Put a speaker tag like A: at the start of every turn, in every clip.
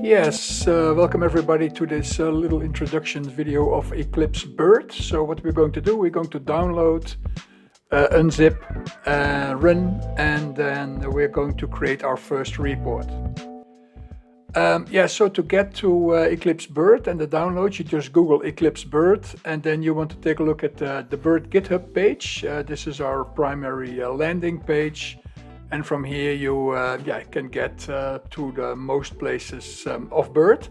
A: Yes, welcome everybody to this little introduction video of Eclipse BIRT. So what we're going to do, we're going to download, unzip, run, and then we're going to create our first report. So to get to Eclipse BIRT and the download, you just Google Eclipse BIRT, and then you want to take a look at the BIRT GitHub page. This is our primary landing page. And from here you can get to the most places of BIRT.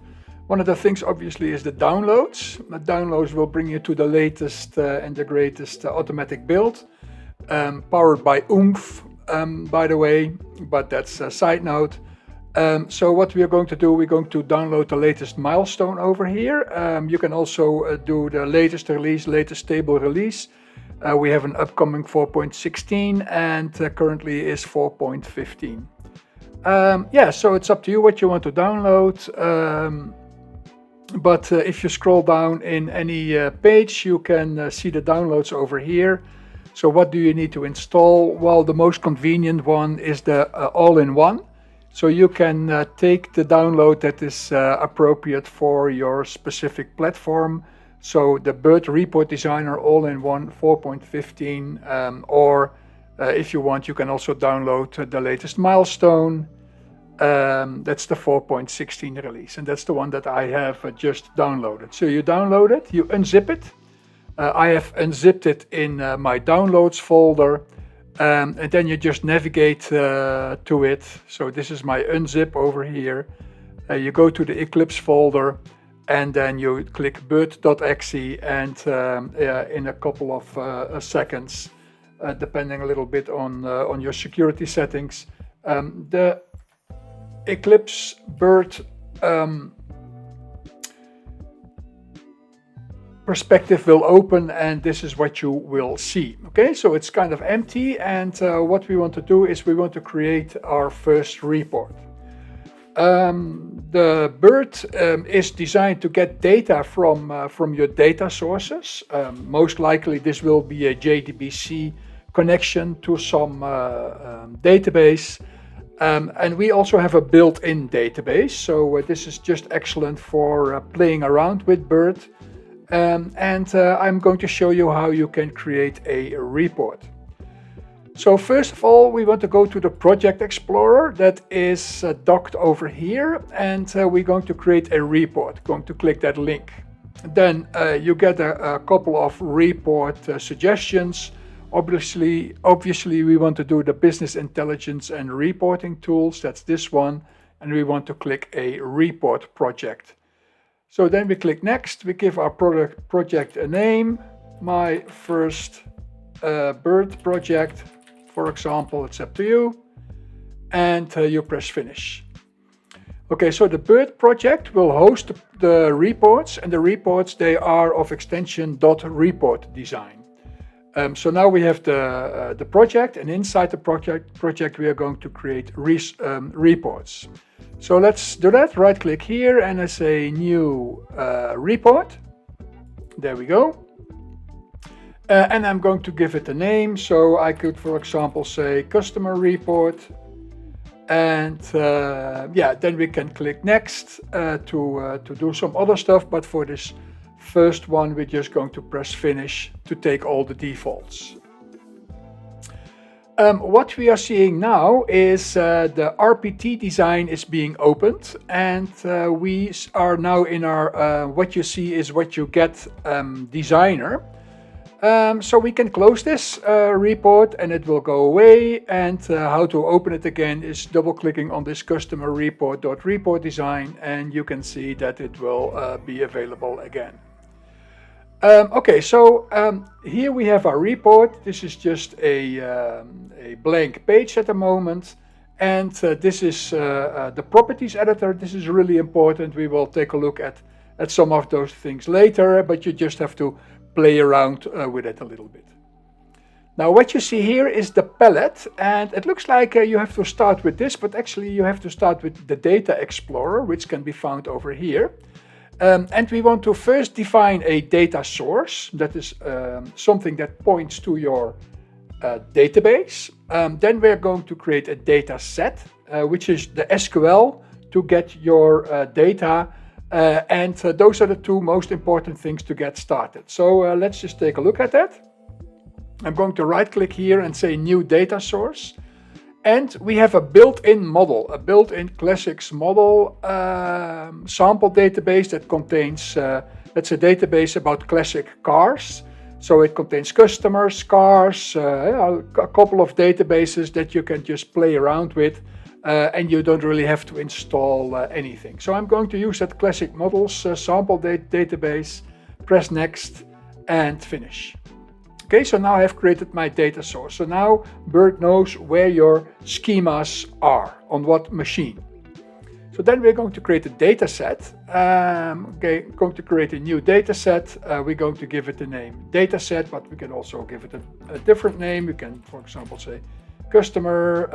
A: One of the things obviously is the downloads. The downloads will bring you to the latest and the greatest automatic build, powered by Oomph, by the way, but that's a side note. So what we are going to do, we're going to download the latest milestone over here. You can also do the latest release, latest stable release. We have an upcoming 4.16 and currently is 4.15. So it's up to you what you want to download. But if you scroll down in any page, you can see the downloads over here. So what do you need to install? Well, the most convenient one is the all-in-one. So you can take the download that is appropriate for your specific platform. So the BIRT Report Designer all-in-one 4.15, or if you want, you can also download the latest milestone. That's the 4.16 release, and that's the one that I have just downloaded. So you download it, you unzip it. I have unzipped it in my downloads folder, and then you just navigate to it. So this is my unzip over here. You go to the Eclipse folder, and then you click birt.exe, and in a couple of seconds, depending a little bit on your security settings, the Eclipse BIRT perspective will open, and this is what you will see. Okay, so it's kind of empty, and what we want to do is we want to create our first report. The BIRT is designed to get data from your data sources. Most likely this will be a JDBC connection to some database. And we also have a built-in database, so this is just excellent for playing around with BIRT. I'm going to show you how you can create a report. So first of all, we want to go to the Project Explorer that is docked over here, and we're going to create a report. Going to click that link. Then you get a couple of report suggestions. Obviously, we want to do the business intelligence and reporting tools. That's this one, and we want to click a report project. So then we click next. We give our project a name. My first BIRT project. For example, it's up to you, and you press finish. Okay, so the BIRT project will host the reports, and the reports, they are of extension .report design. So now we have the project, and inside the project we are going to create reports. So let's do that. Right click here, and I say new report. There we go. And I'm going to give it a name, so I could, for example, say customer report, and then we can click next to do some other stuff, but for this first one we're just going to press finish to take all the defaults. What we are seeing now is the RPT design is being opened, and we are now in our what you see is what you get designer. So we can close this report and it will go away, and how to open it again is double clicking on this customer report.report design, and you can see that it will be available again. Here we have our report. This is just a blank page at the moment, and this is the properties editor. This is really important. We will take a look at some of those things later, but you just have to play around with it a little bit. Now what you see here is the palette, and it looks like you have to start with this, but actually you have to start with the Data Explorer, which can be found over here. And we want to first define a data source. That is something that points to your database. Then we're going to create a data set, which is the SQL to get your data. And those are the two most important things to get started. So let's just take a look at that. I'm going to right click here and say new data source. And we have a built-in model, a built-in classics model sample database that contains, that's a database about classic cars. So it contains customers, cars, a couple of databases that you can just play around with, and you don't really have to install anything. So I'm going to use that classic models sample database, press next, and finish. Okay, so now I have created my data source. So now BIRT knows where your schemas are, on what machine. So then we're going to create a data set. Okay, going to create a new data set. We're going to give it the name Dataset, but we can also give it a different name. We can, for example, say customer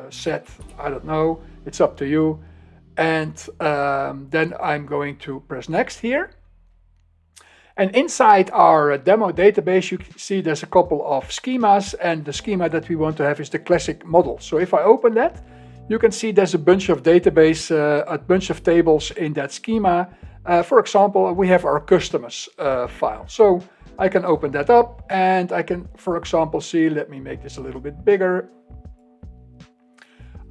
A: set. I don't know. It's up to you. And then I'm going to press next here. And inside our demo database, you can see there's a couple of schemas, and the schema that we want to have is the classic model. So if I open that, you can see there's a bunch of tables in that schema. For example, we have our customers file. So I can open that up, and I can, for example, see, let me make this a little bit bigger.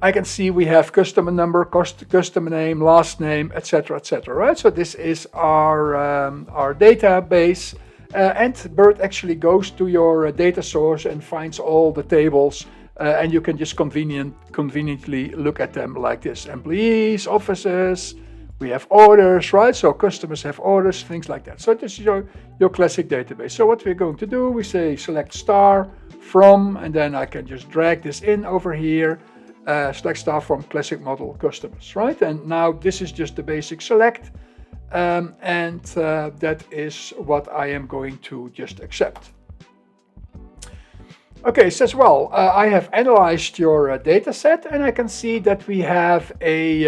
A: I can see we have customer number, customer name, last name, etc., etc. Right? So this is our database, and BIRT actually goes to your data source and finds all the tables, and you can just conveniently look at them like this: employees, offices. We have orders, right? So customers have orders, things like that. So this is your classic database. So what we're going to do, we say select star from, and then I can just drag this in over here. Select star from classic model customers, right? And now this is just the basic select, and that is what I am going to just accept. Okay, it says, well, I have analyzed your data set, and I can see that we have a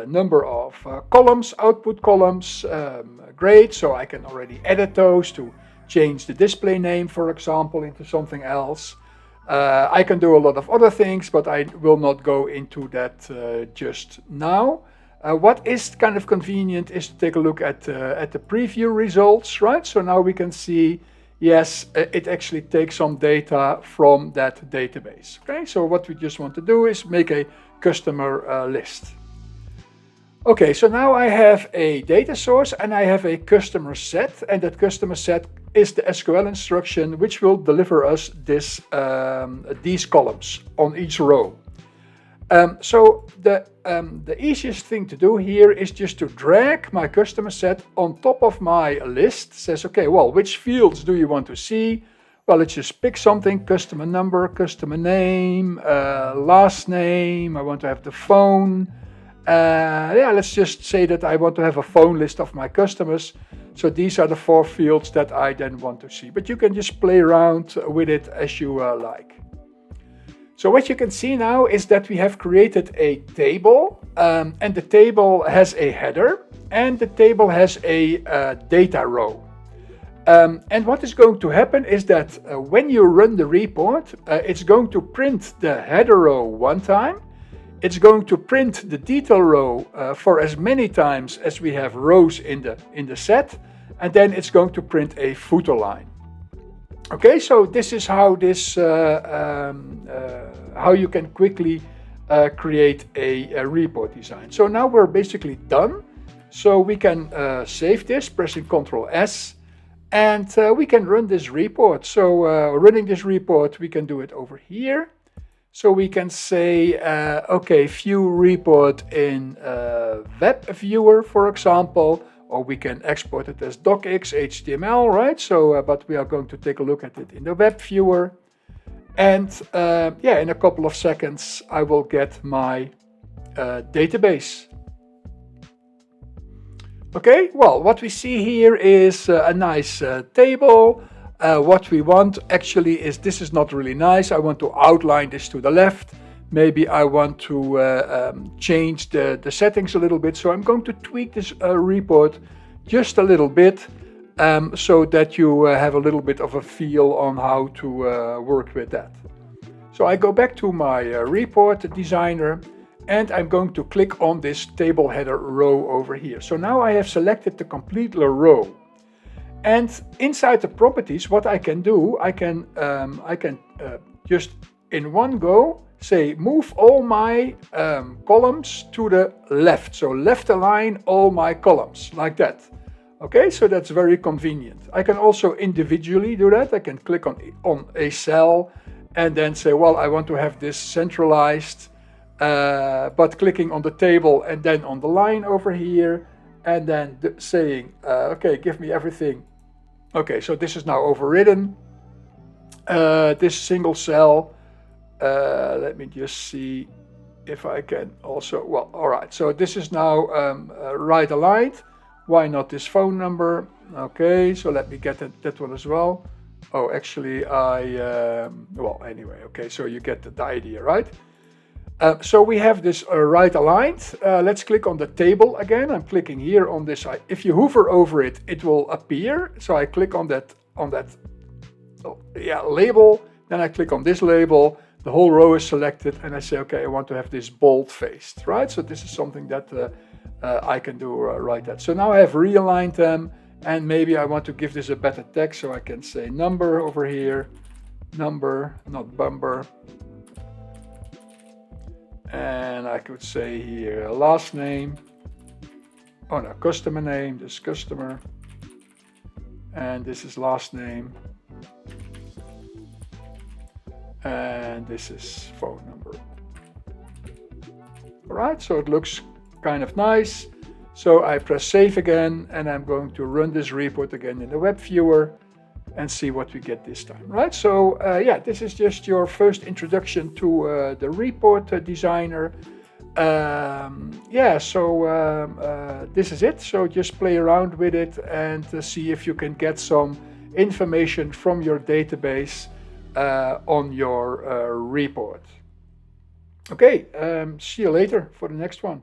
A: number of columns, output columns. Great, so I can already edit those to change the display name, for example, into something else. I can do a lot of other things, but I will not go into that just now. What is kind of convenient is to take a look at the preview results, right? So now we can see, yes, it actually takes some data from that database. Okay, so what we just want to do is make a customer list. Okay, so now I have a data source and I have a customer set, and that customer set is the SQL instruction which will deliver us this, these columns on each row. So the easiest thing to do here is just to drag my customer set on top of my list. It says, okay, well, which fields do you want to see? Well, let's just pick something: customer number, customer name, last name. I want to have the phone. Yeah, let's just say that I want to have a phone list of my customers. So these are the 4 fields that I then want to see. But you can just play around with it as you like. So what you can see now is that we have created a table, and the table has a header, and the table has a data row. And what is going to happen is that when you run the report, it's going to print the header row one time. It's going to print the detail row for as many times as we have rows in the set, and then it's going to print a footer line. Okay, so this is how how you can quickly create a report design. So now we're basically done. So we can save this, pressing Ctrl S, and we can run this report. So running this report, we can do it over here. So we can say, okay, view report in web viewer, for example, or we can export it as docx HTML, right? So, but we are going to take a look at it in the web viewer. And yeah, in a couple of seconds, I will get my database. Okay, well, what we see here is a nice table. What we want actually is, this is not really nice. I want to outline this to the left. Maybe I want to change the settings a little bit. So I'm going to tweak this report just a little bit so that you have a little bit of a feel on how to work with that. So I go back to my report designer, and I'm going to click on this table header row over here. So now I have selected the complete row. And inside the properties, what I can do, I can just in one go say move all my columns to the left. So left align all my columns like that. Okay, so that's very convenient. I can also individually do that. I can click on a cell and then say, well, I want to have this centralized, but clicking on the table and then on the line over here, and then saying, okay, give me everything. Okay, so this is now overridden. This single cell, let me just see if I can also, well, all right. So this is now right aligned. Why not this phone number? Okay, so let me get that one as well. Oh, actually, well, anyway, okay, so you get the idea, right? So we have this right aligned. Let's click on the table again. I'm clicking here on this. If you hover over it, it will appear. So I click on that label. Then I click on this label. The whole row is selected, and I say, okay, I want to have this bold-faced, right? So this is something that I can do right that. So now I have realigned them, and maybe I want to give this a better text, so I can say number over here, number, not bumper. And I could say here last name, oh no, customer name, this customer, and this is last name, and this is phone number. All right, so it looks kind of nice. So I press save again, and I'm going to run this report again in the web viewer and see what we get this time, right? So yeah, this is just your first introduction to the report designer. Yeah, so this is it. So just play around with it and see if you can get some information from your database on your report. Okay, see you later for the next one.